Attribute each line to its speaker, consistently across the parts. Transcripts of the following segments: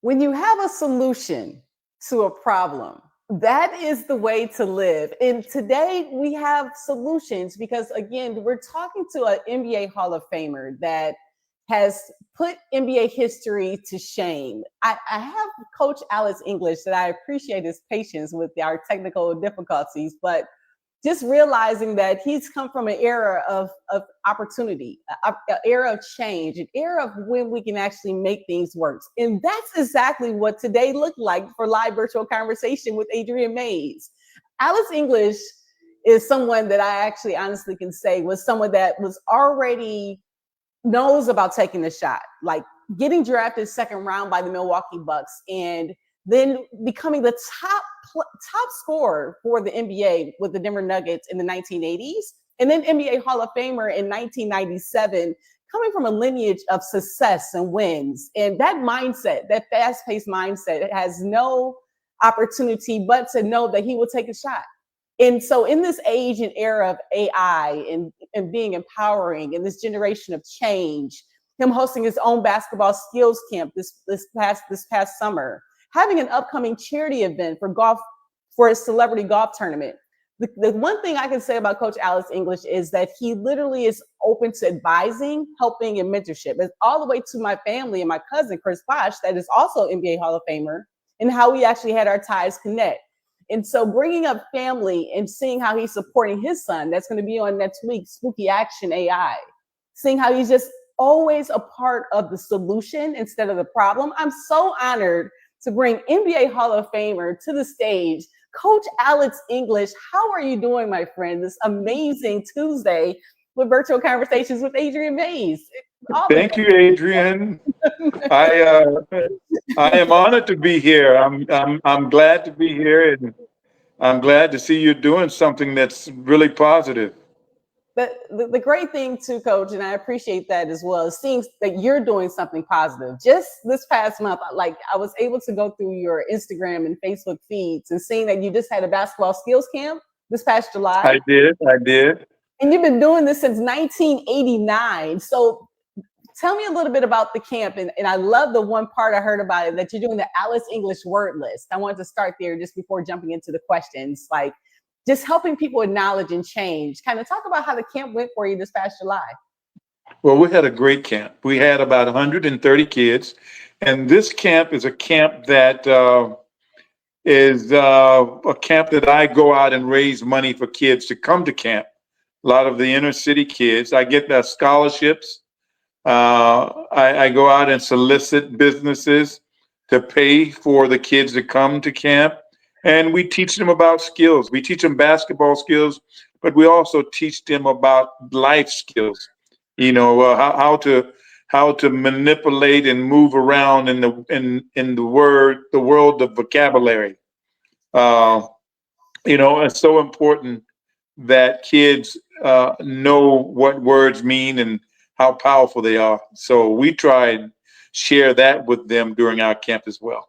Speaker 1: When you have a solution to a problem, that is the way to live. And today we have solutions because, again, we're talking to an NBA Hall of Famer that has put NBA history to shame. I have Coach Alex English that I appreciate his patience with our technical difficulties, but just realizing that he's come from an era of opportunity, an era of change, an era of when we can actually make things work. And that's exactly what today looked like for live virtual conversation with Adriane Mayes. Alice English is someone that I actually honestly can say was someone that was already knows about taking the shot, like getting drafted second round by the Milwaukee Bucks and then becoming the top scorer for the NBA with the Denver Nuggets in the 1980s, and then NBA Hall of Famer in 1997, coming from a lineage of success and wins. And that mindset, that fast-paced mindset, has no opportunity but to know that he will take a shot. And so in this age and era of AI and being empowering in this generation of change, him hosting his own basketball skills camp this past summer, having an upcoming charity event for golf, for a celebrity golf tournament. The one thing I can say about Coach Alex English is that he literally is open to advising, helping, and mentorship. It's all the way to my family and my cousin, Chris Bosh, that is also NBA Hall of Famer, and how we actually had our ties connect. And so bringing up family and seeing how he's supporting his son, that's going to be on next week, Spooky Action AI, seeing how he's just always a part of the solution instead of the problem. I'm so honored to bring NBA Hall of Famer to the stage, Coach Alex English. How are you doing, my friend? This amazing Tuesday with virtual conversations with Adriane Mayes.
Speaker 2: Thank you, Adriane. I I am honored to be here. I'm glad to be here, and I'm glad to see you doing something that's really positive.
Speaker 1: The great thing too, Coach, and I appreciate that as well, is seeing that you're doing something positive. Just this past month, like I was able to go through your Instagram and Facebook feeds and seeing that you just had a basketball skills camp this past July.
Speaker 2: I did.
Speaker 1: And you've been doing this since 1989. So tell me a little bit about the camp. And I love the one part I heard about it, that you're doing the Alice English word list. I wanted to start there just before jumping into the questions, like just helping people acknowledge and change. Kind of talk about how the camp went for you this past July.
Speaker 2: Well, we had a great camp. We had about 130 kids, and this camp is a camp that is a camp that I go out and raise money for kids to come to camp. A lot of the inner city kids. I get their scholarships. I go out and solicit businesses to pay for the kids to come to camp. And we teach them about skills. We teach them basketball skills, but we also teach them about life skills. You know, how to manipulate and move around in the world of vocabulary. Uh, it's so important that kids know what words mean and how powerful they are. So we try and share that with them during our camp as well.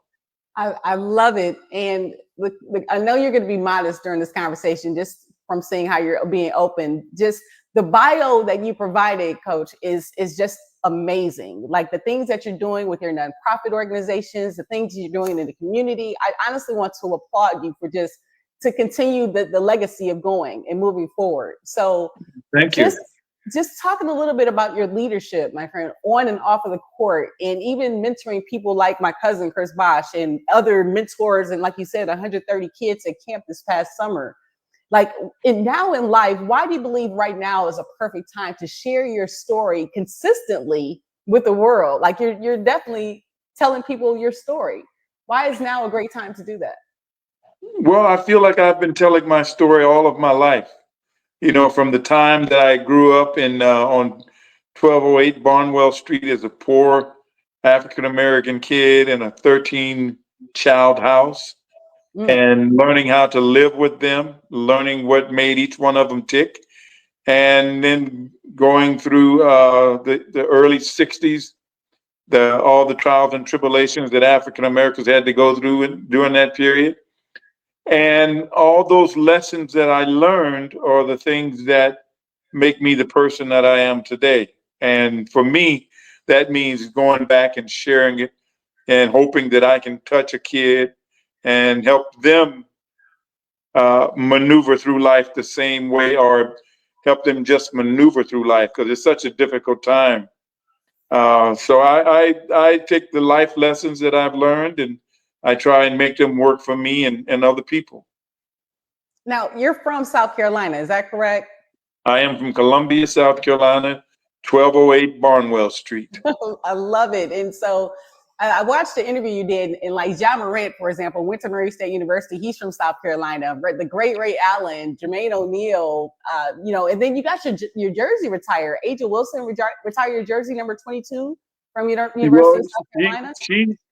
Speaker 1: I love it. And look, I know you're going to be modest during this conversation, just from seeing how you're being open. Just the bio that you provided, Coach, is just amazing. Like the things that you're doing with your nonprofit organizations, the things you're doing in the community. I honestly want to applaud you for just to continue the legacy of going and moving forward. So
Speaker 2: thank you.
Speaker 1: Just talking a little bit about your leadership, my friend, on and off of the court, and even mentoring people like my cousin, Chris Bosh, and other mentors, and like you said, 130 kids at camp this past summer. Like, and now in life, why do you believe right now is a perfect time to share your story consistently with the world? Like you're definitely telling people your story. Why is now a great time to do that?
Speaker 2: Well, I feel like I've been telling my story all of my life. You know, from the time that I grew up on 1208 Barnwell Street as a poor African American kid in a 13-child house, and learning how to live with them, learning what made each one of them tick, and then going through the early 60s, all the trials and tribulations that African Americans had to go through during that period. And all those lessons that I learned are the things that make me the person that I am today. And for me, that means going back and sharing it and hoping that I can touch a kid and help them maneuver through life the same way, or help them just maneuver through life, because it's such a difficult time. So I take the life lessons that I've learned, and I try and make them work for me and other people.
Speaker 1: Now, you're from South Carolina, is that correct?
Speaker 2: I am from Columbia, South Carolina, 1208 Barnwell Street.
Speaker 1: I love it. And so I watched the interview you did, and like John Morant, for example, went to Murray State University. He's from South Carolina. The great Ray Allen, Jermaine O'Neal, and then you got your jersey retired. Aja Wilson retired your jersey number 22 from University of South Carolina.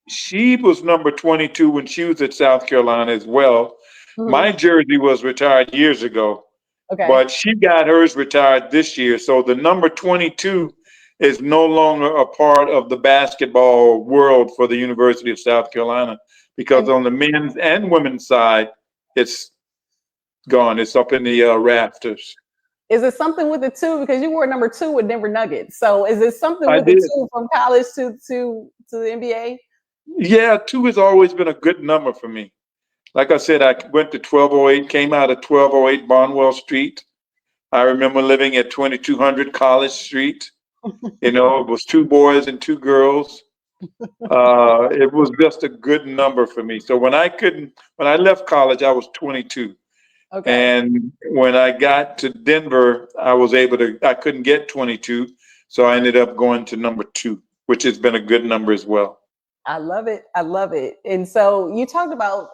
Speaker 2: She was number 22 when she was at South Carolina as well.
Speaker 1: Mm-hmm.
Speaker 2: My jersey was retired years ago.
Speaker 1: Okay.
Speaker 2: But she got hers retired this year. So the number 22 is no longer a part of the basketball world for the University of South Carolina, because on the men's and women's side, it's gone. It's up in the rafters.
Speaker 1: Is it something with the two? Because you wore number 2 with Denver Nuggets. So is it something with
Speaker 2: the
Speaker 1: 2 from college to the NBA?
Speaker 2: Yeah, 2 has always been a good number for me. Like I said, I went to 1208, came out of 1208 Barnwell Street. I remember living at 2200 College Street. It was 2 boys and 2 girls. It was just a good number for me. So when I left college, I was 22.
Speaker 1: Okay.
Speaker 2: And when I got to Denver, I couldn't get 22. So I ended up going to number 2, which has been a good number as well.
Speaker 1: I love it. I love it. And so you talked about,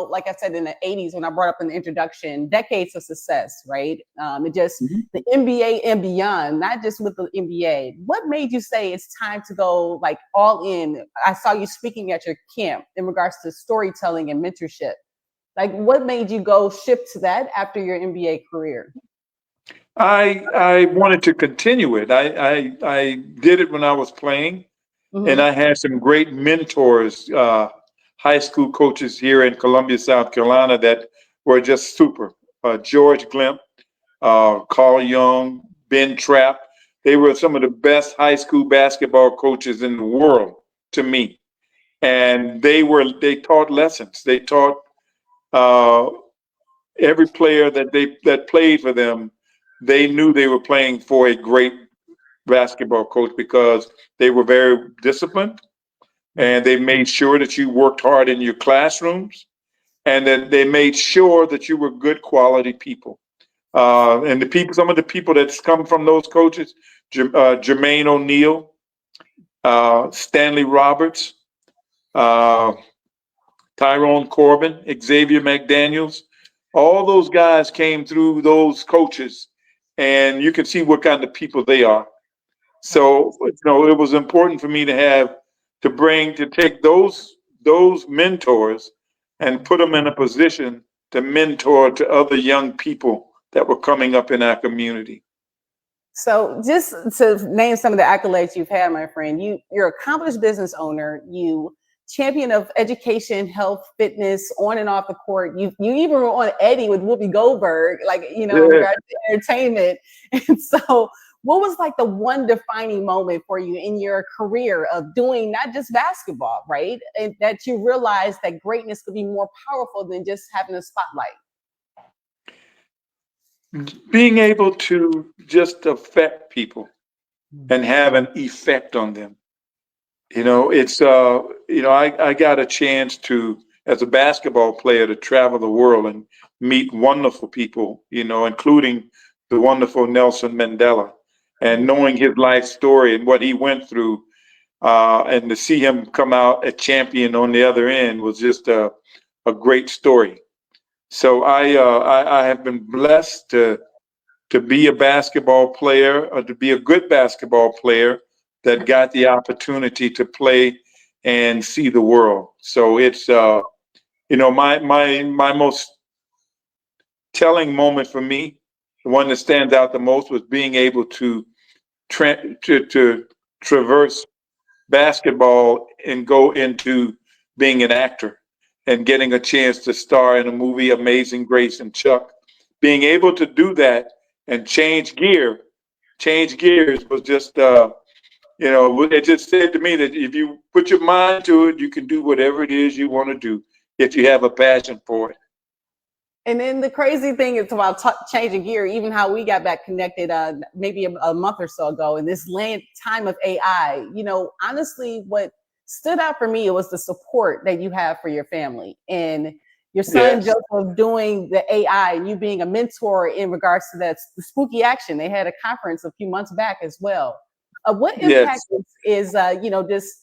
Speaker 1: like I said, in the 80s, when I brought up in the introduction, decades of success, right? The NBA and beyond, not just with the NBA. What made you say it's time to go like all in? I saw you speaking at your camp in regards to storytelling and mentorship. Like, what made you go shift to that after your NBA career?
Speaker 2: I wanted to continue it. I did it when I was playing. Mm-hmm. And I had some great mentors, high school coaches here in Columbia, South Carolina, that were just super. George Glimp, Carl Young, Ben Trapp. They were some of the best high school basketball coaches in the world to me. And they taught lessons. They taught every player that played for them. They knew they were playing for a great basketball coach, because they were very disciplined, and they made sure that you worked hard in your classrooms, and that they made sure that you were good quality people. And some of the people that's come from those coaches, Jermaine O'Neal, Stanley Roberts, Tyrone Corbin, Xavier McDaniels, all those guys came through those coaches, and you can see what kind of people they are. So, it was important for me to take those mentors and put them in a position to mentor to other young people that were coming up in our community.
Speaker 1: So just to name some of the accolades you've had, my friend, you're an accomplished business owner, you champion of education, health, fitness, on and off the court. You even were on Eddie with Whoopi Goldberg, entertainment. And so what was like the one defining moment for you in your career of doing not just basketball, right? And that you realized that greatness could be more powerful than just having a spotlight?
Speaker 2: Being able to just affect people and have an effect on them. I got a chance to, as a basketball player, to travel the world and meet wonderful people, including the wonderful Nelson Mandela. And knowing his life story and what he went through, and to see him come out a champion on the other end was just a great story. So I have been blessed to be a basketball player, or to be a good basketball player that got the opportunity to play and see the world. So it's my most telling moment for me, the one that stands out the most, was being able to traverse basketball and go into being an actor, and getting a chance to star in a movie, Amazing Grace and Chuck. Being able to do that and change gears was just It just said to me that if you put your mind to it, you can do whatever it is you want to do if you have a passion for it.
Speaker 1: And then the crazy thing is about changing gear, even how we got back connected maybe a month or so ago in this time of AI. Honestly, what stood out for me was the support that you have for your family and your son
Speaker 2: Yes,
Speaker 1: Joseph doing the AI and you being a mentor in regards to that the spooky action. They had a conference a few months back as well. What impact
Speaker 2: yes.
Speaker 1: is just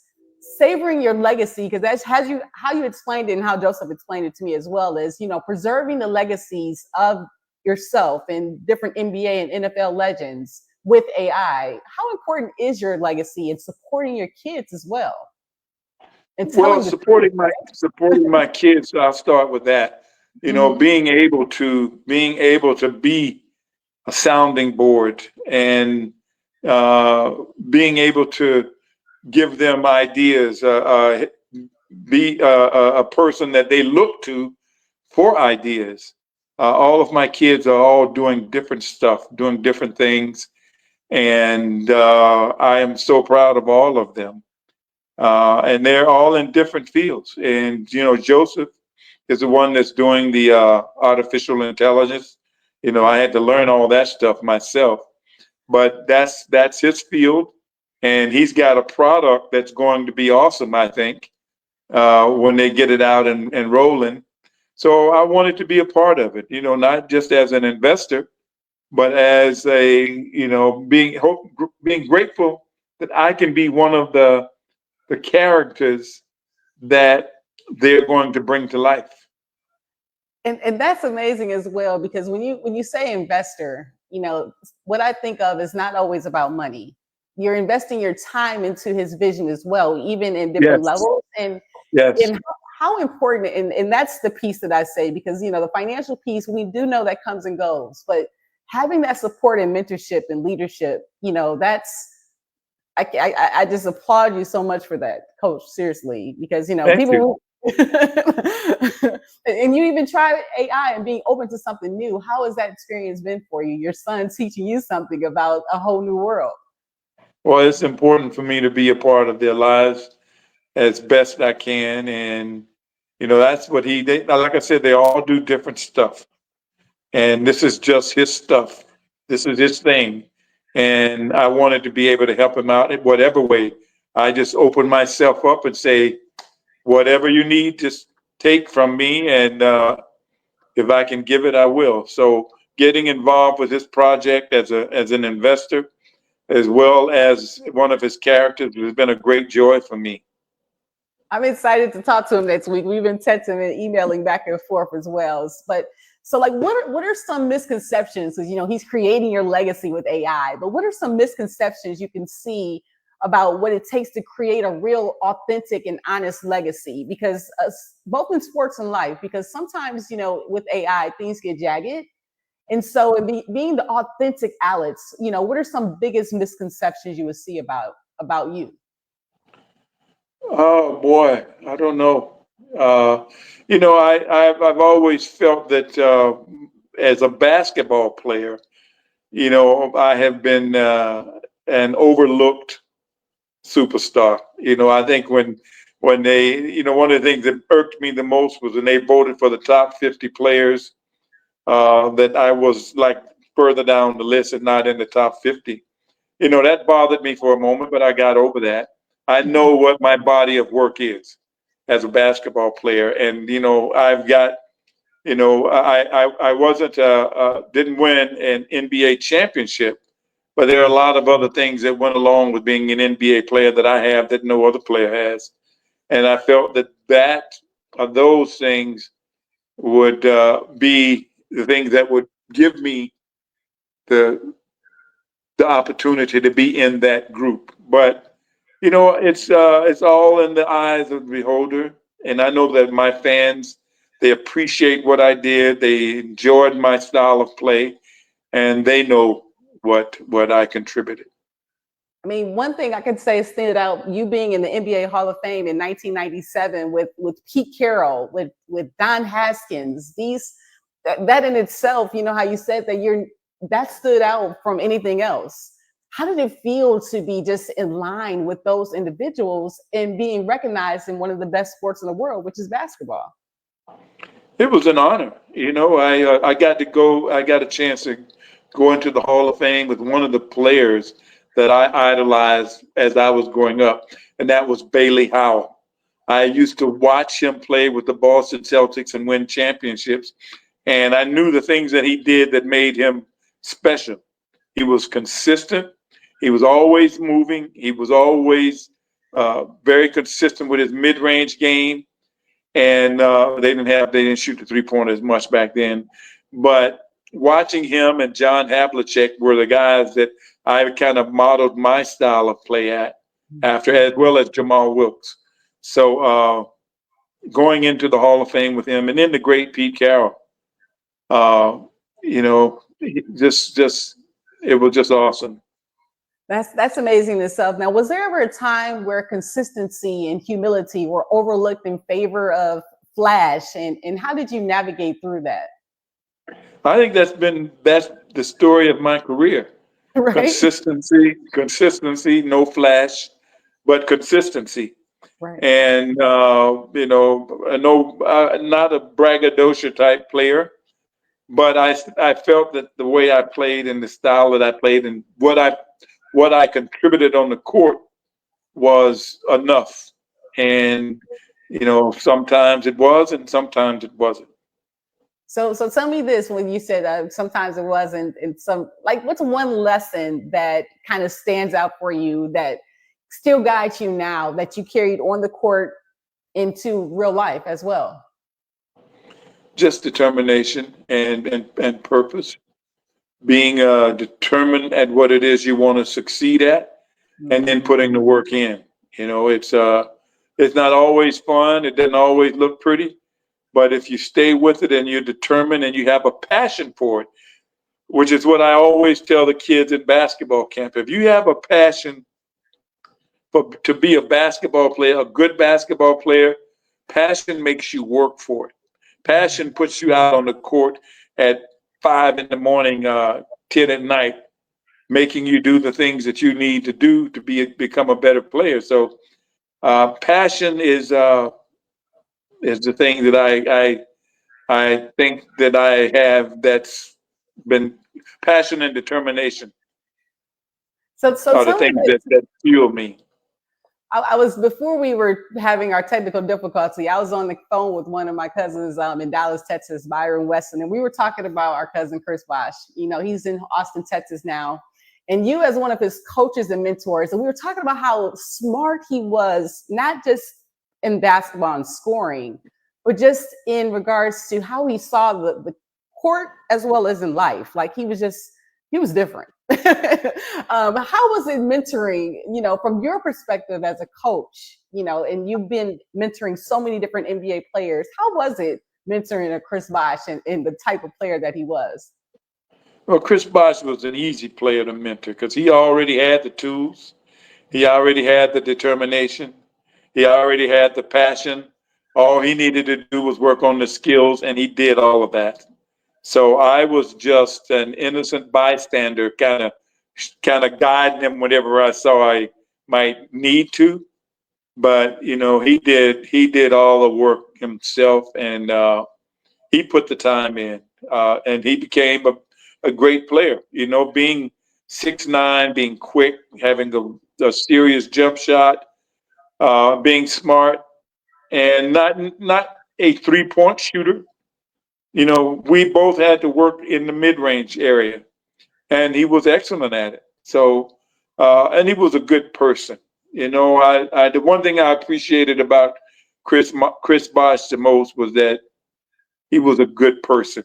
Speaker 1: savoring your legacy, because that's how you explained it and how Joseph explained it to me as well, is preserving the legacies of yourself and different NBA and NFL legends with AI. How important is your legacy in supporting your kids as well and
Speaker 2: Well,
Speaker 1: telling the truth,
Speaker 2: supporting my kids, I'll start with that.
Speaker 1: right?
Speaker 2: Being able to be a sounding board and uh, being able to give them ideas, be a person that they look to for ideas. All of my kids are all doing different stuff, doing different things, and I am so proud of all of them. And they're all in different fields. And Joseph is the one that's doing the artificial intelligence. I had to learn all that stuff myself, but that's his field, and he's got a product that's going to be awesome, I think, when they get it out and rolling. So I wanted to be a part of it, not just as an investor, but as being grateful that I can be one of the characters that they're going to bring to life.
Speaker 1: And that's amazing as well, because when you say investor, what I think of is not always about money. You're investing your time into his vision as well, even in different
Speaker 2: Yes,
Speaker 1: levels. And
Speaker 2: yes.
Speaker 1: how important, and that's the piece that I say, because the financial piece, we do know that comes and goes, but having that support and mentorship and leadership, that's I just applaud you so much for that, Coach. Seriously, because
Speaker 2: Thank you.
Speaker 1: people, and you even try AI and being open to something new. How has that experience been for you? Your son teaching you something about a whole new world.
Speaker 2: Well, it's important for me to be a part of their lives as best I can, and that's what like I said, they all do different stuff, and this is just his stuff. This is his thing, and I wanted to be able to help him out in whatever way. I just open myself up and say, whatever you need, just take from me, and if I can give it, I will. So getting involved with his project as an investor, as well as one of his characters, has been a great joy for me.
Speaker 1: I'm excited to talk to him next week. We've been texting and emailing back and forth as well. But so, like, what are some misconceptions? Because he's creating your legacy with AI. But what are some misconceptions you can see about what it takes to create a real, authentic, and honest legacy? Because both in sports and life, because sometimes with AI things get jagged. And so, being the authentic Alex, what are some biggest misconceptions you would see about you?
Speaker 2: Oh boy, I don't know. I've always felt that as a basketball player, I have been an overlooked superstar. I think when they, one of the things that irked me the most was when they voted for the top 50 players, that I was like further down the list and not in the top 50. That bothered me for a moment, but I got over that. I know what my body of work is as a basketball player, and I've got, I wasn't didn't win an NBA championship, but there are a lot of other things that went along with being an NBA player that I have that no other player has, and I felt that those things would be the things that would give me the the opportunity to be in that group. But it's all in the eyes of the beholder, and I know that my fans, they appreciate what I did. They enjoyed my style of play, and they know what I contributed.
Speaker 1: I mean, one thing I could say stood out, you being in the NBA Hall of Fame in 1997 with Pete Carroll, with Don Haskins. That in itself, how you said that that stood out from anything else. How did it feel to be just in line with those individuals and being recognized in one of the best sports in the world, which is basketball?
Speaker 2: It was an honor. I got to go. I got a chance to go into the Hall of Fame with one of the players that I idolized as I was growing up, and that was Bailey Howell. I used to watch him play with the Boston Celtics and win championships, and I knew the things that he did that made him special. He was consistent. He was always moving. He was always very consistent with his mid-range game, and they didn't shoot the 3-pointer as much back then. But watching him and John Havlicek were the guys that I kind of modeled my style of play after, as well as Jamal Wilkes. So going into the Hall of Fame with him, and then the great Pete Carroll, uh, you know, just it was just awesome.
Speaker 1: That's amazing in itself. Now, was there ever a time where consistency and humility were overlooked in favor of flash, and how did you navigate through that?
Speaker 2: I think that's the story of my career.
Speaker 1: Right,
Speaker 2: Consistency, no flash, but consistency.
Speaker 1: right.
Speaker 2: And I know not a braggadocio type player, but I felt that the way I played and the style that I played and what I contributed on the court was enough. And sometimes it was, and sometimes it wasn't.
Speaker 1: So tell me this: when you said sometimes it wasn't, and what's one lesson that kind of stands out for you that still guides you now that you carried on the court into real life as well?
Speaker 2: Just determination and purpose. Being determined at what it is you want to succeed at, and then putting the work in. It's not always fun. It doesn't always look pretty, but if you stay with it and you're determined and you have a passion for it, which is what I always tell the kids at basketball camp. If you have a passion to be a basketball player, a good basketball player, passion makes you work for it. Passion puts you out on the court at 5 in the morning, 10 at night, making you do the things that you need to do to become a better player. So passion is the thing that I think that I have that's been passion and determination
Speaker 1: So
Speaker 2: are the
Speaker 1: tell me
Speaker 2: things
Speaker 1: this.
Speaker 2: that fuel me.
Speaker 1: I was before we were having our technical difficulty. I was on the phone with one of my cousins in Dallas, Texas, Byron Weston, and we were talking about our cousin Chris Bosh. He's in Austin, Texas now, and you as one of his coaches and mentors. And we were talking about how smart he was, not just in basketball and scoring, but just in regards to how he saw the court as well as in life. Like he was different. How was it mentoring, from your perspective as a coach, and you've been mentoring so many different NBA players. How was it mentoring a Chris Bosh and the type of player that he was?
Speaker 2: Well, Chris Bosh was an easy player to mentor because he already had the tools. He already had the determination. He already had the passion. All he needed to do was work on the skills, and he did all of that. So I was just an innocent bystander, kind of guiding him whenever I saw I might need to. But he did all the work himself, and he put the time in, and he became a great player. Being 6'9", being quick, having a serious jump shot, being smart, and not a 3-point shooter. We both had to work in the mid-range area, and he was excellent at it. So, and he was a good person. The one thing I appreciated about Chris Bosh the most was that he was a good person.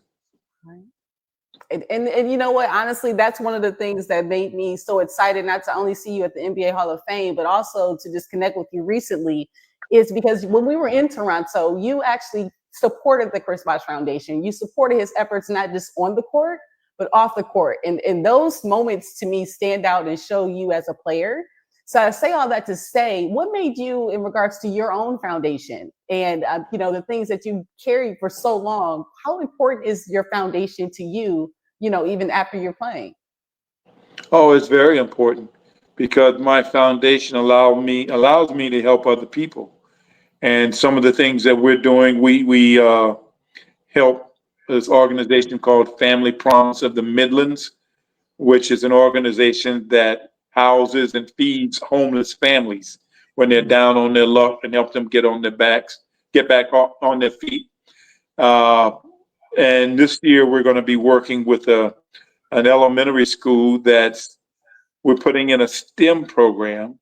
Speaker 1: Right. And you know what? Honestly, that's one of the things that made me so excited not to only see you at the NBA Hall of Fame, but also to just connect with you recently, is because when we were in Toronto, you actually supported the Chris Bosh Foundation. You supported his efforts not just on the court, but off the court. And those moments to me stand out and show you as a player. So I say all that to say, what made you, in regards to your own foundation and the things that you carried for so long, how important is your foundation to you, even after you're playing?
Speaker 2: Oh, it's very important because my foundation allows me to help other people. And some of the things that we're doing, we help this organization called Family Promise of the Midlands, which is an organization that houses and feeds homeless families when they're down on their luck and help them get on their backs, get back on their feet. Uh, and this year we're going to be working with an elementary school that's we're putting in a STEM program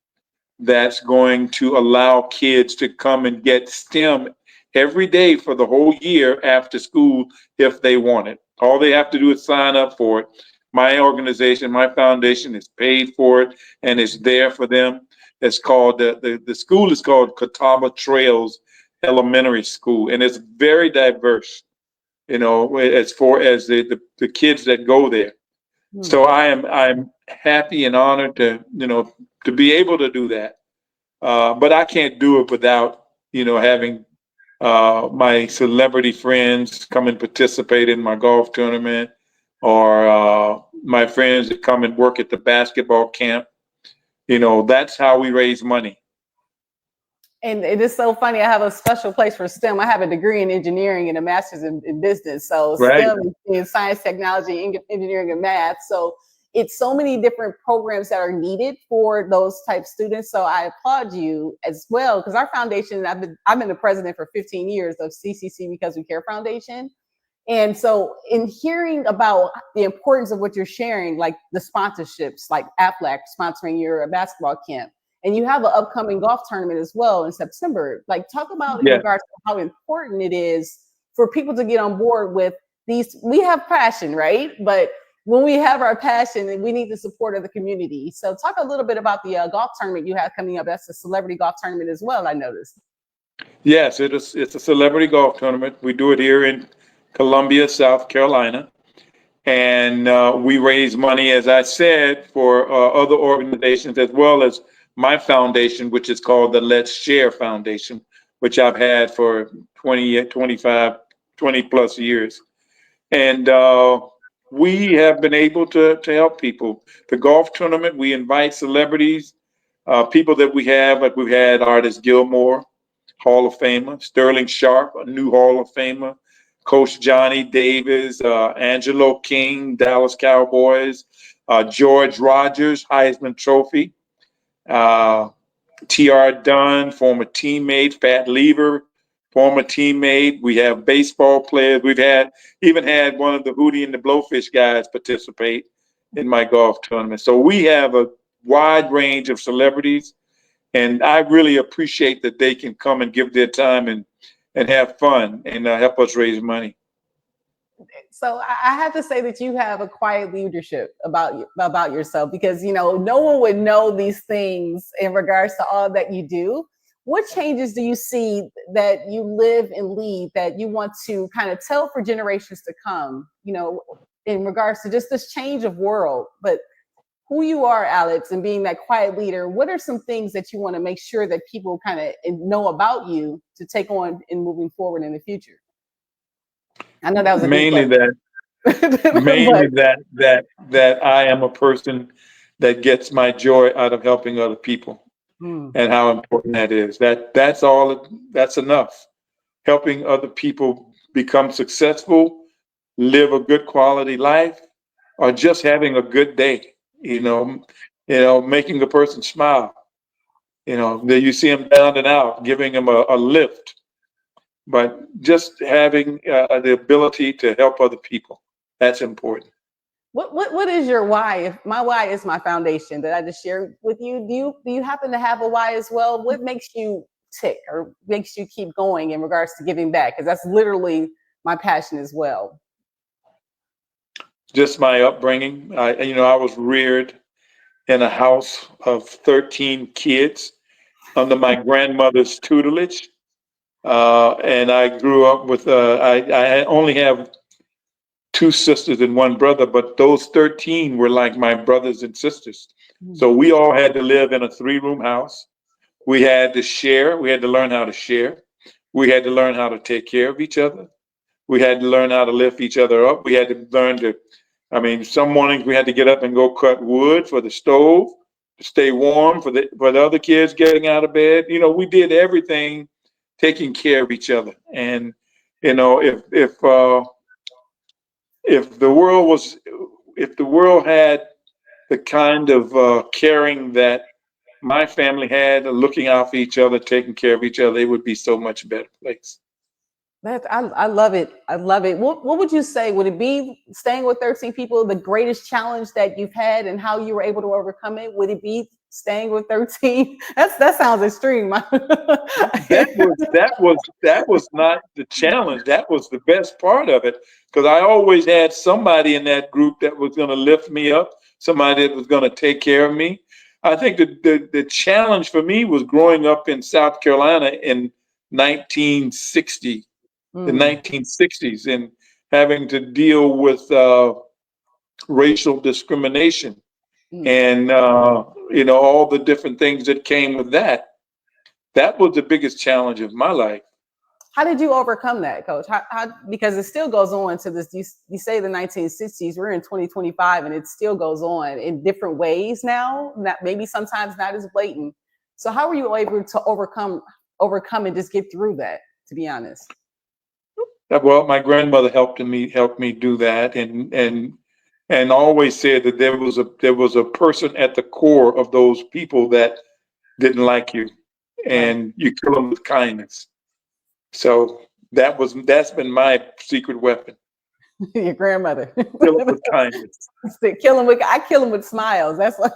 Speaker 2: that's going to allow kids to come and get STEM every day for the whole year after school if they want it. All they have to do is sign up for it. My organization, my foundation is paid for it and it's there for them. It's called the school is called Catawba Trails Elementary School, and it's very diverse, you know, as far as the kids that go there.
Speaker 1: Hmm.
Speaker 2: So I'm happy and honored to, you know, to be able to do that. But I can't do it without, you know, having my celebrity friends come and participate in my golf tournament, or my friends that come and work at the basketball camp. You know, that's how we raise money.
Speaker 1: And it is so funny. I have a special place for STEM. I have a degree in engineering and a master's in business. So
Speaker 2: Right.
Speaker 1: STEM is science, technology, engineering, and math. So it's so many different programs that are needed for those type students. So I applaud you as well, because our foundation, I've been the president for 15 years of CCC Because We Care Foundation. And so, in hearing about the importance of what you're sharing, like the sponsorships, like Aflac sponsoring your basketball camp, and you have an upcoming golf tournament as well in September. Like, talk about in
Speaker 2: Yeah.
Speaker 1: regards to how important it is for people to get on board with these. We have passion, right? But when we have our passion, we need the support of the community. So, talk a little bit about the golf tournament you have coming up. That's a celebrity golf tournament as well, I noticed.
Speaker 2: Yes, it is. It's a celebrity golf tournament. We do it here in Columbia, South Carolina. And we raise money, as I said, for other organizations as well as my foundation, which is called the Let's Share Foundation, which I've had for 20, 25, 20 plus years. And we have been able to help people. The golf tournament, we invite celebrities, people that we have, like we've had artist Gilmore, Hall of Famer, Sterling Sharp, a new Hall of Famer, Coach Johnny Davis, Angelo King, Dallas Cowboys, George Rogers, Heisman Trophy, uh, T.R. Dunn, former teammate, Pat Lever, former teammate. We have baseball players. We've had even had one of the Hootie and the Blowfish guys participate in my golf tournament. So we have a wide range of celebrities, and I really appreciate that they can come and give their time and have fun and help us raise money.
Speaker 1: So I have to say that you have a quiet leadership about yourself, because no one would know these things in regards to all that you do. What changes do you see that you live and lead that you want to kind of tell for generations to come? In regards to just this change of world, but who you are, Alex, and being that quiet leader. What are some things that you want to make sure that people kind of know about you to take on in moving forward in the future? I know that was a deep
Speaker 2: Mainly
Speaker 1: question.
Speaker 2: that, mainly that I am a person that gets my joy out of helping other people,
Speaker 1: Mm.
Speaker 2: and how important that is. That's all. That's enough. Helping other people become successful, live a good quality life, or just having a good day. You know, making a person smile. That you see them down and out, giving them a lift, but just having the ability to help other people. That's important.
Speaker 1: What is your why? If my why is my foundation that I just shared with you, do you happen to have a why as well? What makes you tick or makes you keep going in regards to giving back? Because that's literally my passion as well.
Speaker 2: Just my upbringing. I was reared in a house of 13 kids under my grandmother's tutelage. And I grew up with, I only have two sisters and one brother, but those 13 were like my brothers and sisters.
Speaker 1: Mm.
Speaker 2: So we all had to live in a 3-room house. We had to share. We had to learn how to share. We had to learn how to take care of each other. We had to learn how to lift each other up. We had to learn to I mean, some mornings we had to get up and go cut wood for the stove to stay warm for the other kids getting out of bed. You know, we did everything taking care of each other. And you know, if the world was if the world had the kind of caring that my family had, looking out for each other, taking care of each other, it would be so much better place.
Speaker 1: I love it. I love it. What would you say? Would it be staying with 13 people the greatest challenge that you've had and how you were able to overcome it? Would it be staying with 13? That sounds extreme.
Speaker 2: That was not the challenge. That was the best part of it because I always had somebody in that group that was going to lift me up, somebody that was going to take care of me. I think the challenge for me was growing up in South Carolina in 1960, the
Speaker 1: Mm,
Speaker 2: 1960s, and having to deal with racial discrimination
Speaker 1: mm.
Speaker 2: and you know all the different things that came with that. That was the biggest challenge of my life.
Speaker 1: How did you overcome that, Coach? How because it still goes on to this. You say the 1960s. We're in 2025, and it still goes on in different ways now. Not maybe sometimes not as blatant. So how were you able to overcome and just get through that? To be honest.
Speaker 2: Well, my grandmother helped me do that, and always said that there was a person at the core of those people that didn't like you,
Speaker 1: Right.
Speaker 2: and you kill them with kindness. So that's been my secret weapon.
Speaker 1: Your grandmother.
Speaker 2: Kill them with kindness.
Speaker 1: I kill them with smiles. That's what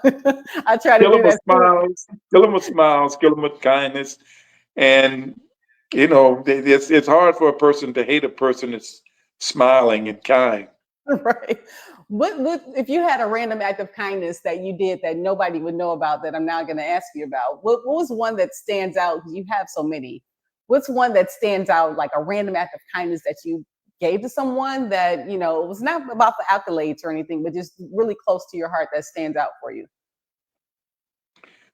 Speaker 1: I try to
Speaker 2: Kill them
Speaker 1: do
Speaker 2: with
Speaker 1: that too.
Speaker 2: smiles. Kill them with smiles. Kill them with kindness. And you know, it's hard for a person to hate a person that's smiling and kind.
Speaker 1: Right. What if you had a random act of kindness that you did that nobody would know about that I'm now going to ask you about? What was one that stands out? Because you have so many. What's one that stands out like a random act of kindness that you gave to someone that, it was not about the accolades or anything, but just really close to your heart that stands out for you?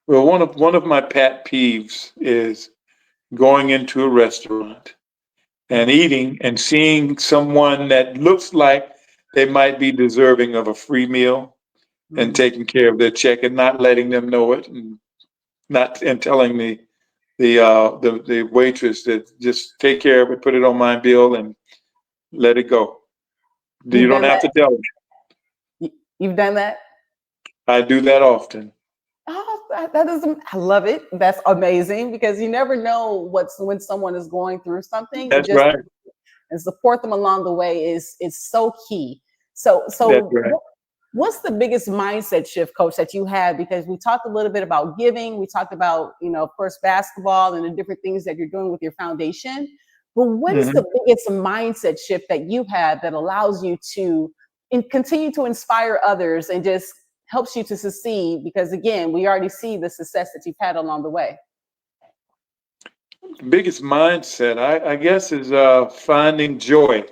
Speaker 2: Well, one of my pet peeves is going into a restaurant and eating and seeing someone that looks like they might be deserving of a free meal and
Speaker 1: Mm-hmm.
Speaker 2: taking care of their check and not letting them know it and not and telling the waitress that just take care of it, put it on my bill and let it go. You
Speaker 1: You've
Speaker 2: don't
Speaker 1: done
Speaker 2: have
Speaker 1: that.
Speaker 2: to tell them.
Speaker 1: You've done that.
Speaker 2: I do that often.
Speaker 1: Oh, that is, I love it. That's amazing because you never know when someone is going through something, and
Speaker 2: That's
Speaker 1: just
Speaker 2: right.
Speaker 1: and support them along the way is so key.
Speaker 2: That's
Speaker 1: So
Speaker 2: right.
Speaker 1: what's the biggest mindset shift, Coach, that you had? Because we talked a little bit about giving, we talked about of course basketball and the different things that you're doing with your foundation. But what is
Speaker 2: hmm
Speaker 1: the biggest mindset shift that you had that allows you to continue to inspire others and just helps you to succeed? Because again, we already see the success that you've had along the way.
Speaker 2: Biggest mindset, I guess, is finding joy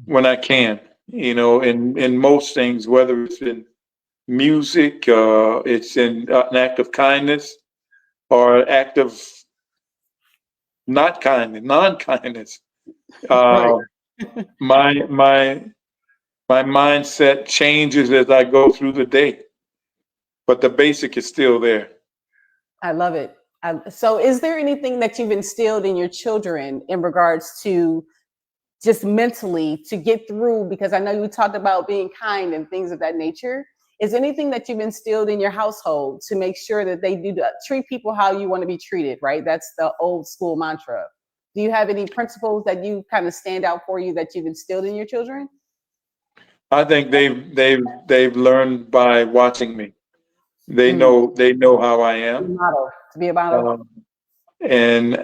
Speaker 2: when I can. You know, in most things, whether it's in music, it's in an act of kindness or an act of not kindness, non-kindness.
Speaker 1: Right.
Speaker 2: Uh, my my mindset changes as I go through the day, but the basic is still there.
Speaker 1: I love it. So, is there anything that you've instilled in your children in regards to just mentally to get through? Because I know you talked about being kind and things of that nature. Is there anything that you've instilled in your household to make sure that they do treat people how you want to be treated? Right. That's the old school mantra. Do you have any principles that you kind of stand out for you that you've instilled in your children?
Speaker 2: I think they've learned by watching me.
Speaker 1: Mm.
Speaker 2: They know how I
Speaker 1: Be a
Speaker 2: am,
Speaker 1: model. To be a model.
Speaker 2: um, and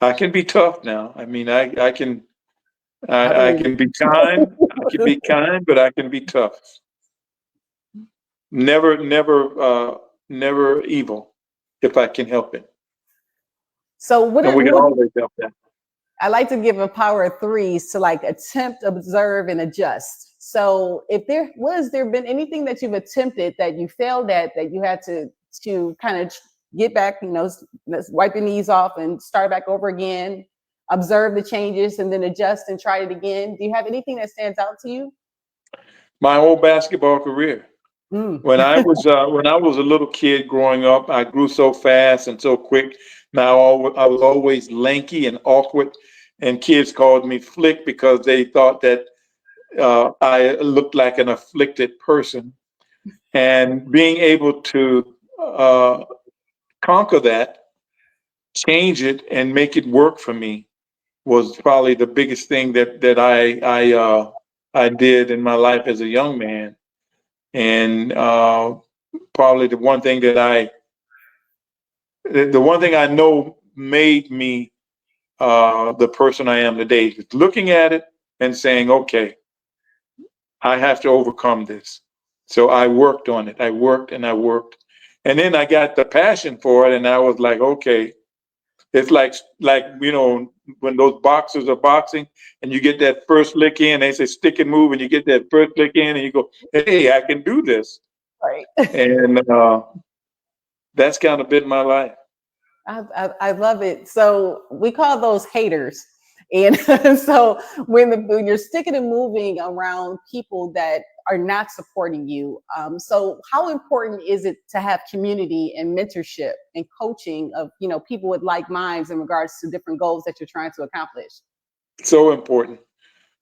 Speaker 2: I can be tough now. I mean,
Speaker 1: I
Speaker 2: I
Speaker 1: believe
Speaker 2: can be kind. I can be
Speaker 1: it.
Speaker 2: kind, but I can be tough. Never evil if I can help it,
Speaker 1: So, what,
Speaker 2: and we can
Speaker 1: what
Speaker 2: always help that.
Speaker 1: I like to give a power of threes to like attempt, observe, and adjust. So if there been anything that you've attempted that you failed at that you had to kind of get back, let's wipe your knees off and start back over again, observe the changes and then adjust and try it again. Do you have anything that stands out to you?
Speaker 2: My whole basketball career.
Speaker 1: Mm.
Speaker 2: When I was a little kid growing up, I grew so fast and so quick. Now I was always lanky and awkward, and kids called me Flick because they thought that I looked like an afflicted person. And being able to conquer that, change it, and make it work for me was probably the biggest thing that I did in my life as a young man. And probably the one thing I know made me the person I am today is looking at it and saying, okay, I have to overcome this. So I worked on it. I worked and I worked. And then I got the passion for it, and I was like, okay, it's like when those boxers are boxing and you get that first lick in, they say stick and move, and you get that first lick in, and you go, hey, I can do this.
Speaker 1: Right.
Speaker 2: And that's kind of been my life.
Speaker 1: I love it. So we call those haters. And so when you're sticking and moving around people that are not supporting you, so how important is it to have community and mentorship and coaching of people with like minds in regards to different goals that you're trying to accomplish?
Speaker 2: So important.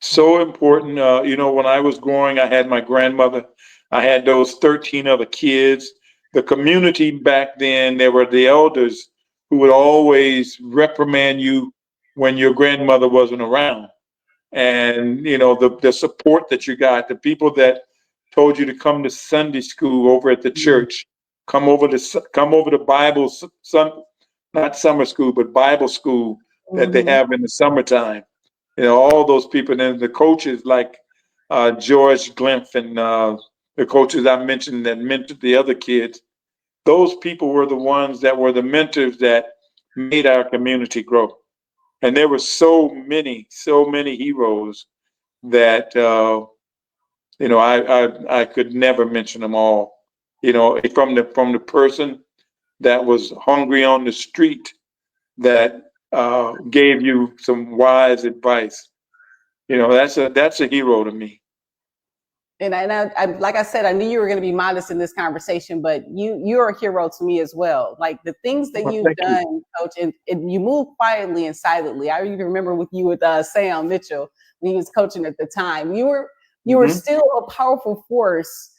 Speaker 2: So important. When I was growing, I had my grandmother. I had those 13 other kids. The community back then, there were the elders who would always reprimand you when your grandmother wasn't around. And, the support that you got, the people that told you to come to Sunday school over at the church, come over to Bible, not summer school, but Bible school that they
Speaker 1: Mm-hmm.
Speaker 2: have in the summertime. All those people, and the coaches like George Glimpf and the coaches I mentioned that mentored the other kids. Those people were the ones that were the mentors that made our community grow. And there were so many heroes that I could never mention them all. From the person that was hungry on the street that gave you some wise advice. That's a hero to me.
Speaker 1: And I, like I said, I knew you were going to be modest in this conversation, but you're a hero to me as well. Like the things that
Speaker 2: Well,
Speaker 1: you've
Speaker 2: thank you.
Speaker 1: done, Coach, and you move quietly and silently. I even remember with you with Sam Mitchell when he was coaching at the time. You were
Speaker 2: Hmm.
Speaker 1: still a powerful force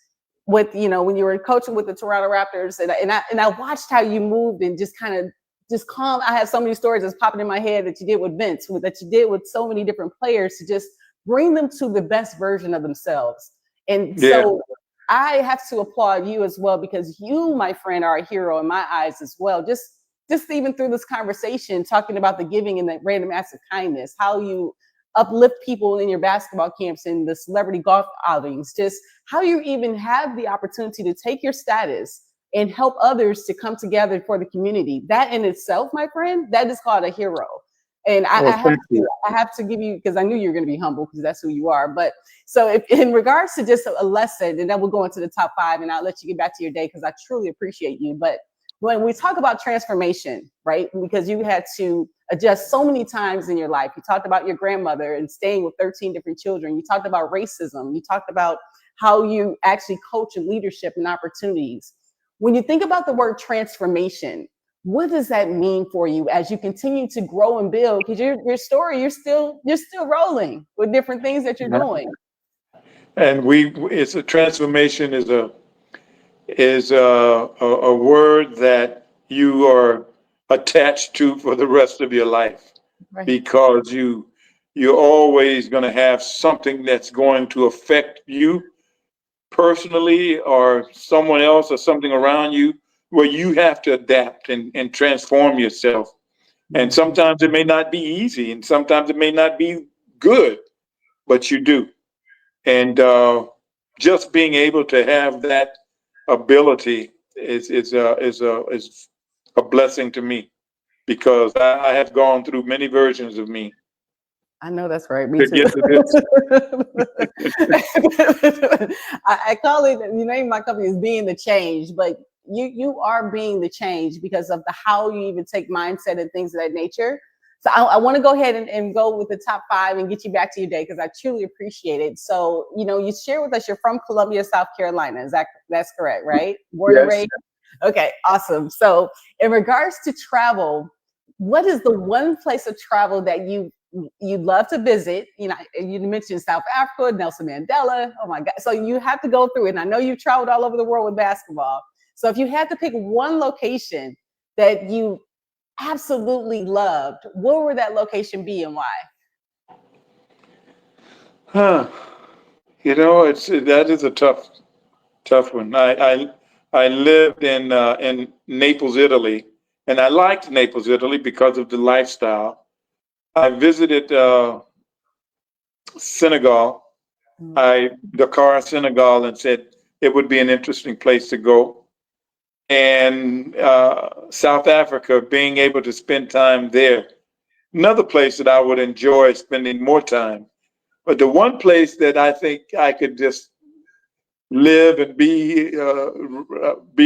Speaker 1: with when you were coaching with the Toronto Raptors, and I watched how you moved and just kind of just calm. I have so many stories that's popping in my head that you did with Vince, that you did with so many different players to just bring them to the best version of themselves. And
Speaker 2: Yeah.
Speaker 1: so I have to applaud you as well, because you, my friend, are a hero in my eyes as well. Just even through this conversation, talking about the giving and the random acts of kindness, how you uplift people in your basketball camps and the celebrity golf outings, just how you even have the opportunity to take your status and help others to come together for the community. That in itself, my friend, that is called a hero. And I,
Speaker 2: Well,
Speaker 1: I have
Speaker 2: thank
Speaker 1: to
Speaker 2: you.
Speaker 1: I have to give you, because I knew you were going to be humble because that's who you are. But so if, in regards to just a lesson, and then we'll go into the top five, and I'll let you get back to your day because I truly appreciate you. But when we talk about transformation, right? Because you had to adjust so many times in your life. You talked about your grandmother and staying with 13 different children. You talked about racism. You talked about how you actually coach in leadership and opportunities. When you think about the word transformation, what does that mean for you as you continue to grow and build? Because your story, you're still rolling with different things that you're
Speaker 2: Yeah.
Speaker 1: doing.
Speaker 2: And it's a transformation is a word that you are attached to for the rest of your life,
Speaker 1: Right.
Speaker 2: because you're always going to have something that's going to affect you personally or someone else or something around you, where you have to adapt and transform yourself. And
Speaker 1: Mhm.
Speaker 2: sometimes it may not be easy, and sometimes it may not be good, but you do. And just being able to have that ability is a blessing to me, because I have gone through many versions of me
Speaker 1: I know that's right. Me
Speaker 2: to
Speaker 1: too.
Speaker 2: get to this.
Speaker 1: I call it, you name my company is being the change, but you are being the change because of the how you even take mindset and things of that nature. So I want to go ahead and go with the top 5 and get you back to your day because I truly appreciate it. So, you share with us you're from Columbia, South Carolina. That's correct, right? Born and
Speaker 2: Yes.
Speaker 1: raised. Okay, awesome. So, in regards to travel, what is the one place of travel that you'd love to visit? You mentioned South Africa, Nelson Mandela. Oh my God! So you have to go through it. And I know you've traveled all over the world with basketball. So if you had to pick one location that you absolutely loved, what would that location be and why?
Speaker 2: Huh. That is a tough one. I lived in Naples, Italy, and I liked Naples, Italy because of the lifestyle. I visited Senegal,
Speaker 1: Mm.
Speaker 2: Dakar, Senegal, and said it would be an interesting place to go. And South Africa, being able to spend time there, another place that I would enjoy spending more time. But the one place that I think I could just live and be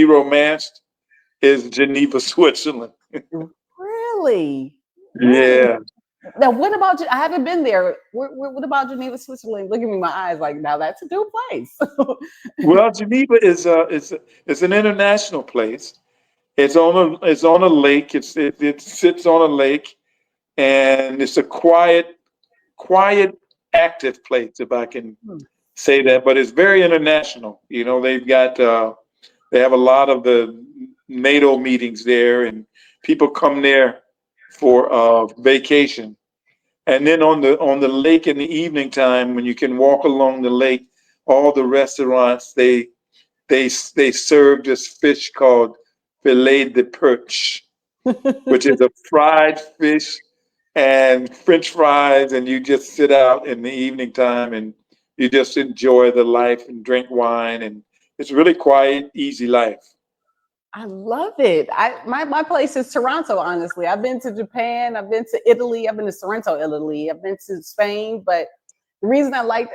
Speaker 2: romanced is Geneva, Switzerland.
Speaker 1: Really? Mm.
Speaker 2: Yeah.
Speaker 1: Now, what about you? I haven't been there. What about Geneva, Switzerland? Look at me, my eyes like now. That's a new place.
Speaker 2: Well, Geneva is an international place. It's on a lake. It sits on a lake, and it's a quiet, active place, if I can
Speaker 1: Hmm.
Speaker 2: say that. But it's very international. They have a lot of the NATO meetings there, and people come there for vacation. And then on the lake in the evening time, when you can walk along the lake, all the restaurants they serve this fish called filet de perche, which is a fried fish and French fries, and you just sit out in the evening time and you just enjoy the life and drink wine, and it's really quiet, easy life.
Speaker 1: I love it. My place is Toronto. Honestly, I've been to Japan. I've been to Italy. I've been to Sorrento, Italy. I've been to Spain. But the reason I liked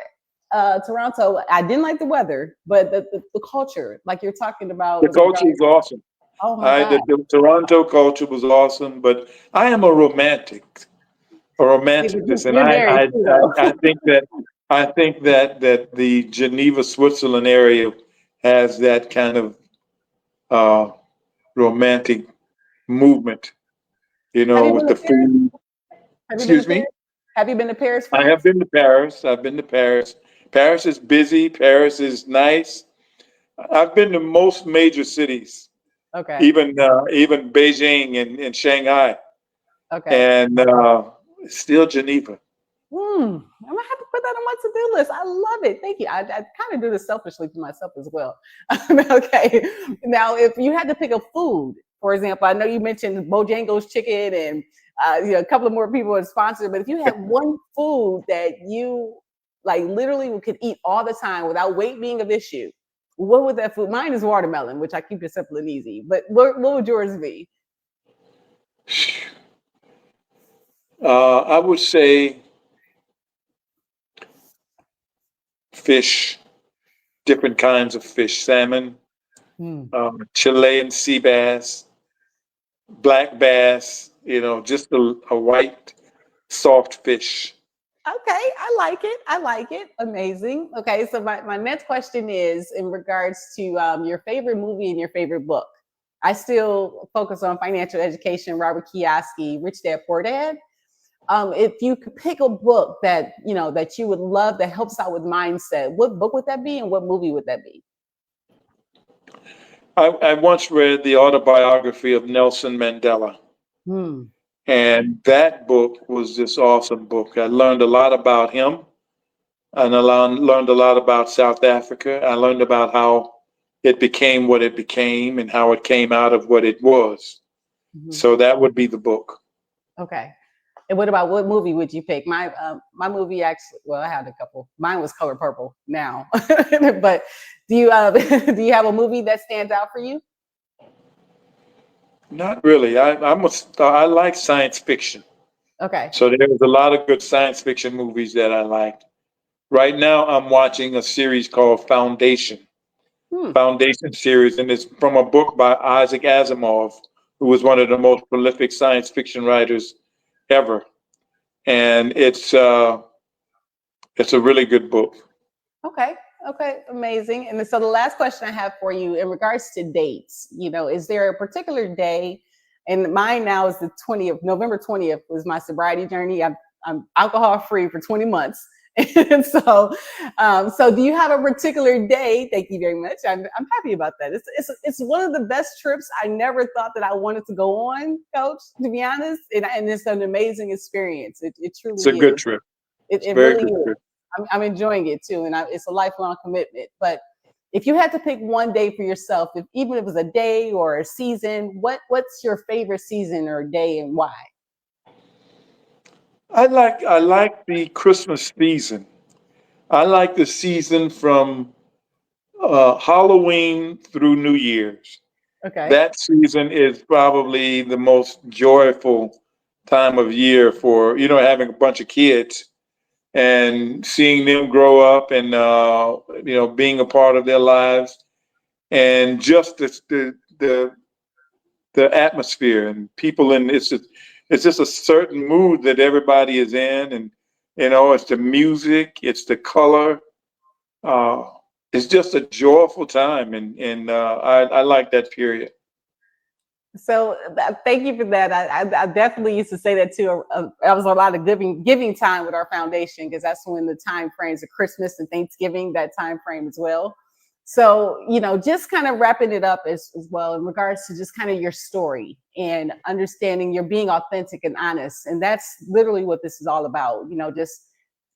Speaker 1: Toronto, I didn't like the weather, but the culture, like you're talking about
Speaker 2: The
Speaker 1: with regard.
Speaker 2: culture is awesome.
Speaker 1: Oh my God.
Speaker 2: The Toronto culture was awesome, but I am a romanticist, and
Speaker 1: You're married too, though.
Speaker 2: I think that the Geneva, Switzerland area has that kind of uh, romantic movement.
Speaker 1: Have you
Speaker 2: With
Speaker 1: been to
Speaker 2: the
Speaker 1: Paris?
Speaker 2: food.
Speaker 1: Have you been to
Speaker 2: Excuse
Speaker 1: Paris?
Speaker 2: me.
Speaker 1: Have you been to Paris,
Speaker 2: I have
Speaker 1: France?
Speaker 2: been to Paris. I've been to Paris. Paris is busy. Paris is nice. I've been to most major cities,
Speaker 1: Okay.
Speaker 2: even Beijing and Shanghai,
Speaker 1: Okay.
Speaker 2: and still Geneva.
Speaker 1: I'm gonna have to put that on my to-do list. I love it. Thank you. I kind of do this selfishly for myself as well. Okay. Now, if you had to pick a food, for example, I know you mentioned Bojangles chicken and a couple of more people are sponsored, but if you had one food that you like literally could eat all the time without weight being an issue, what would that food? Mine is watermelon, which I keep it simple and easy. But what would yours be?
Speaker 2: I would say fish, different kinds of fish, salmon,
Speaker 1: Hmm.
Speaker 2: Chilean sea bass, black bass, just a white, soft fish.
Speaker 1: Okay, I like it. I like it. Amazing. Okay, so my next question is in regards to your favorite movie and your favorite book. I still focus on financial education, Robert Kiyosaki, Rich Dad Poor Dad. If you could pick a book that you would love that helps out with mindset, what book would that be, and what movie would that be?
Speaker 2: I once read the autobiography of Nelson Mandela,
Speaker 1: Hmm.
Speaker 2: and that book was this awesome book. I learned a lot about him, and learned a lot about South Africa. I learned about how it became what it became and how it came out of what it was.
Speaker 1: Mhm.
Speaker 2: So that would be the book.
Speaker 1: Okay. And what about what movie would you pick? My movie actually, well, I had a couple. Mine was Color Purple now, but do you do you have a movie that stands out for you?
Speaker 2: Not really. I like science fiction.
Speaker 1: Okay.
Speaker 2: So there was a lot of good science fiction movies that I liked. Right now, I'm watching a series called
Speaker 1: Hmm.
Speaker 2: Foundation series, and it's from a book by Isaac Asimov, who was one of the most prolific science fiction writers ever. And it's a really good book.
Speaker 1: Okay. Okay. Amazing. And so the last question I have for you in regards to dates, is there a particular day? And mine now is the 20th, November 20th was my sobriety journey. I'm alcohol free for 20 months. And so do you have a particular day? Thank you very much. I'm happy about that. It's one of the best trips I never thought that I wanted to go on, Coach, to be honest. And it's an amazing experience. It
Speaker 2: It's a
Speaker 1: truly
Speaker 2: good
Speaker 1: is.
Speaker 2: trip. It's a
Speaker 1: It
Speaker 2: very
Speaker 1: really
Speaker 2: good
Speaker 1: is.
Speaker 2: trip.
Speaker 1: I'm enjoying it too, and it's a lifelong commitment. But if you had to pick one day for yourself, even if it was a day or a season, what's your favorite season or day and why?
Speaker 2: I like the Christmas season. I like the season from Halloween through New Year's.
Speaker 1: Okay.
Speaker 2: That season is probably the most joyful time of year for having a bunch of kids and seeing them grow up and being a part of their lives and just the atmosphere and people and it's just a certain mood that everybody is in and it's the music, it's the color, uh, it's just a joyful time and I like that period.
Speaker 1: So thank you for that. I definitely used to say that too. I was a lot of giving time with our foundation because that's when the time frames of Christmas and Thanksgiving, that time frame as well. So, just kind of wrapping it up as well in regards to just kind of your story and understanding you're being authentic and honest. And that's literally what this is all about. Just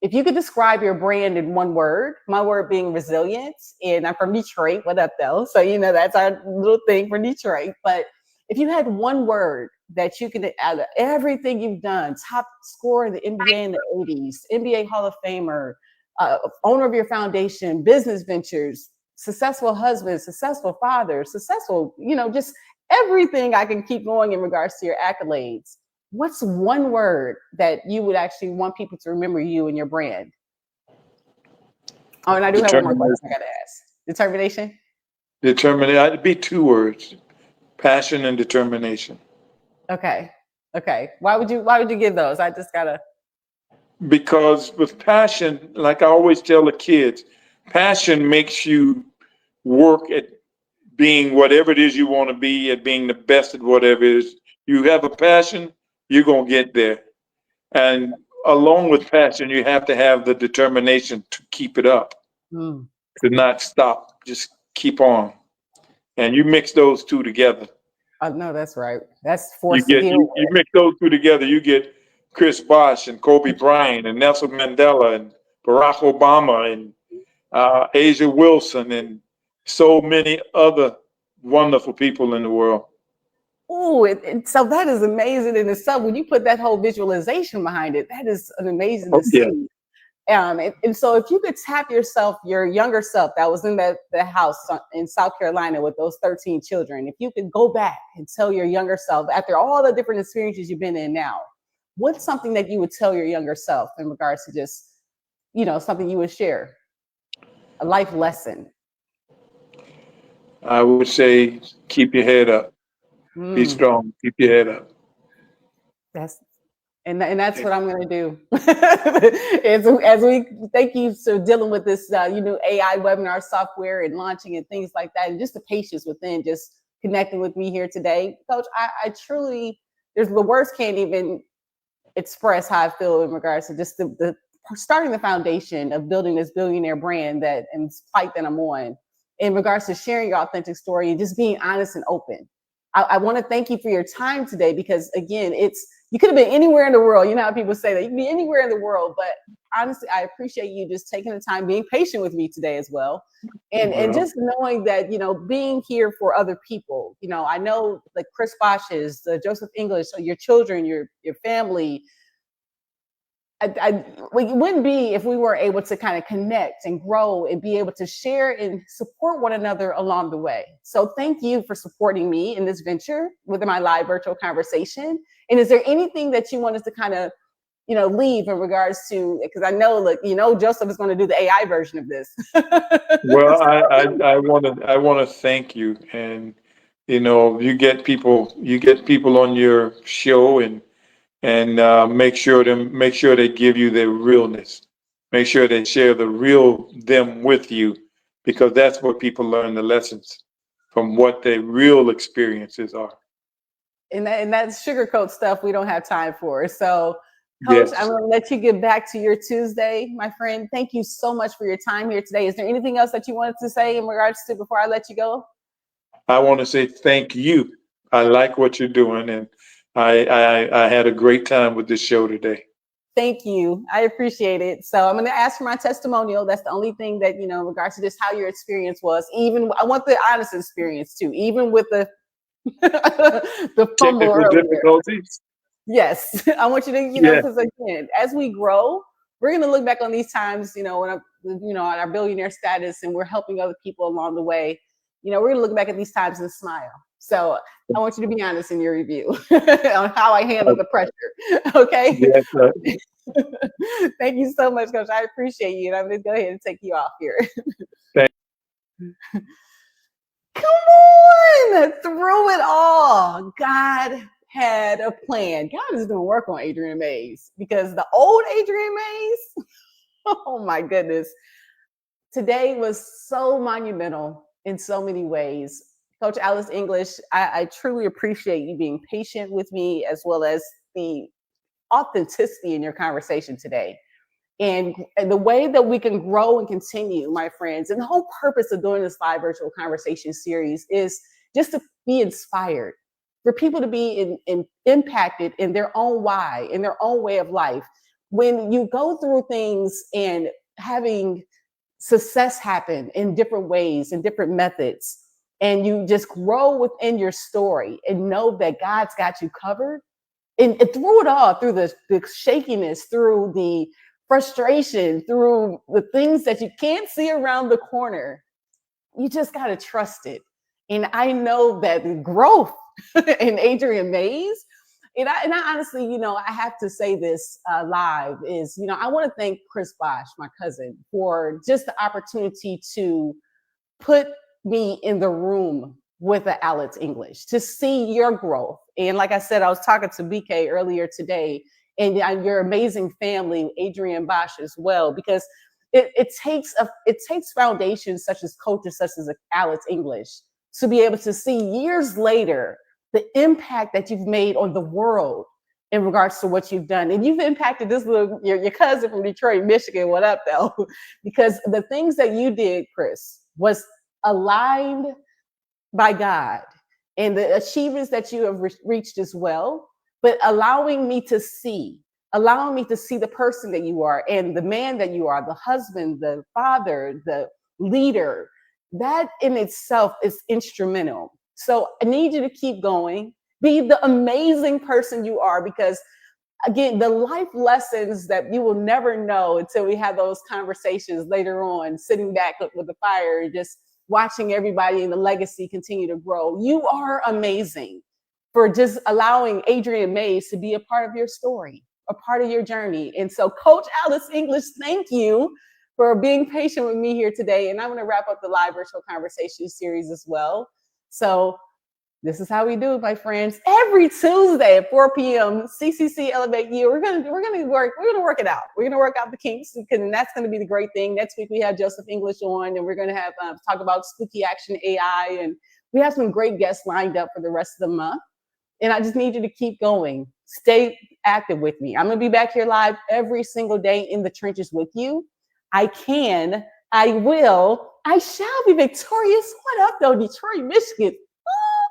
Speaker 1: if you could describe your brand in one word, my word being resilience, and I'm from Detroit. What up, though? So, that's our little thing for Detroit. But if you had one word that you could add everything you've done, top scorer in the NBA in the 80s, NBA Hall of Famer, owner of your foundation, business ventures, successful husband, successful father, successful, just everything I can keep going in regards to your accolades. What's one word that you would actually want people to remember you and your brand? Oh, and I do have one more question I
Speaker 2: Determination.
Speaker 1: got to ask. Determination?
Speaker 2: Determination. It'd be two words: passion and determination.
Speaker 1: Okay. Okay. Why would you give those? I just gotta.
Speaker 2: Because with passion, like I always tell the kids, passion makes you work at being whatever it is you want to be, at being the best at whatever it is. You have a passion, you're going to get there. And along with passion, you have to have the determination to keep it up,
Speaker 1: Hmm.
Speaker 2: to not stop, just keep on. And you mix those two together.
Speaker 1: No, that's right. That's
Speaker 2: You
Speaker 1: force to
Speaker 2: get
Speaker 1: deal
Speaker 2: you
Speaker 1: with.
Speaker 2: mix those two together, you get Chris Bosh and Kobe Bryant and Nelson Mandela and Barack Obama and Asia Wilson and so many other wonderful people in the world.
Speaker 1: Oh, so that is amazing in itself. When you put that whole visualization behind it, that is an amazing
Speaker 2: Oh
Speaker 1: to
Speaker 2: yeah.
Speaker 1: see. And so if you could tap yourself, your younger self that was in the house in South Carolina with those 13 children, if you could go back and tell your younger self after all the different experiences you've been in now, what's something that you would tell your younger self in regards to just, something you would share, a life lesson?
Speaker 2: I would say keep your head up. Be
Speaker 1: Mm,
Speaker 2: strong. Keep your head up.
Speaker 1: that's and that's what I'm going to do. as we thank you for dealing with this, AI webinar software and launching and things like that, and just the patience within just connecting with me here today, Coach. I truly, there's the words can't even express how I feel in regards to just the starting the foundation of building this billionaire brand that and fight that I'm on in regards to sharing your authentic story and just being honest and open. I want to thank you for your time today because again, you could have been anywhere in the world. You know how people say that you can be anywhere in the world, but honestly, I appreciate you just taking the time, being patient with me today as well. And
Speaker 2: Well,
Speaker 1: just knowing that, being here for other people, I know like Chris Bosh's, Joseph English, so your children, your family, it wouldn't be if we were able to kind of connect and grow and be able to share and support one another along the way. So thank you for supporting me in this venture with my live virtual conversation. And is there anything that you want us to kind of, leave in regards to, because I know, look, Joseph is going to do the AI version of this.
Speaker 2: well, I want to thank you, and you get people on your show, and and make sure they give you their realness. Make sure they share the real them with you, because that's what people learn the lessons from, what their real experiences are.
Speaker 1: And that sugarcoat stuff we don't have time for. So, Coach, I'm
Speaker 2: Yes.
Speaker 1: going to let you get back to your Tuesday, my friend. Thank you so much for your time here today. Is there anything else that you wanted to say in regards to before I let you go?
Speaker 2: I want to say thank you. I like what you're doing, and I had a great time with this show today.
Speaker 1: Thank you. I appreciate it. So I'm going to ask for my testimonial. That's the only thing that, in regards to just how your experience was. Even I want the honest experience too, even with the the fumble
Speaker 2: Technical
Speaker 1: earlier.
Speaker 2: difficulties.
Speaker 1: Yes, I want you to,
Speaker 2: Yeah.
Speaker 1: because again, as we grow, we're going to look back on these times, when on our billionaire status, and we're helping other people along the way. We're going to look back at these times and smile. So I want you to be honest in your review on how I handle the pressure. Okay.
Speaker 2: Yes.
Speaker 1: Thank you so much, Coach. I appreciate you. And I'm going to go ahead and take you off here.
Speaker 2: Thank
Speaker 1: Come on, through it all, God had a plan. God is doing work on Adriane Mayes, because the old Adriane Mayes, oh my goodness, today was so monumental in so many ways. Coach Alice English, I truly appreciate you being patient with me, as well as the authenticity in your conversation today. And the way that we can grow and continue, my friends, and the whole purpose of doing this live virtual conversation series is just to be inspired, for people to be impacted in their own why, in their own way of life. When you go through things and having success happen in different ways, in different methods, and you just grow within your story and know that God's got you covered, and through it all, through the shakiness, through the frustration, through the things that you can't see around the corner, you just got to trust it. And I know that the growth in Adriane Mayes, and I honestly, I have to say this live is, I want to thank Chris Bosh, my cousin, for just the opportunity to put me in the room with the Alex English, to see your growth. And like I said, I was talking to BK earlier today, and your amazing family, Adriane Bosh, as well, because it takes foundations such as coaches such as Alex English to be able to see years later the impact that you've made on the world in regards to what you've done. And you've impacted this your cousin from Detroit, Michigan. What up, though? Because the things that you did, Chris, was aligned by God, and the achievements that you have reached as well, but allowing me to see the person that you are, and the man that you are, the husband, the father, the leader. That in itself is instrumental. So I need you to keep going, be the amazing person you are, because again, the life lessons that you will never know until we have those conversations later on, sitting back with the fire, just watching everybody in the legacy continue to grow. You are amazing for just allowing Adriane Mayes to be a part of your story, a part of your journey. And so, Coach Alice English, thank you for being patient with me here today. And I'm going to wrap up the live virtual conversation series as well. So this is how we do it, my friends. Every Tuesday at 4 p.m. CCC Elevate You. We're gonna work it out. We're gonna work out the kinks, and that's gonna be the great thing. Next week we have Joseph English on, and we're gonna have talk about spooky action AI, and we have some great guests lined up for the rest of the month. And I just need you to keep going. Stay active with me. I'm gonna be back here live every single day in the trenches with you. I can, I will, I shall be victorious. What up, though, Detroit, Michigan?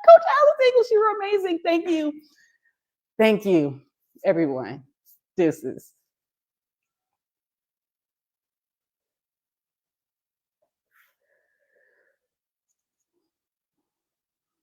Speaker 1: Coach Alice English, you were amazing. Thank you. Thank you, everyone. Deuces.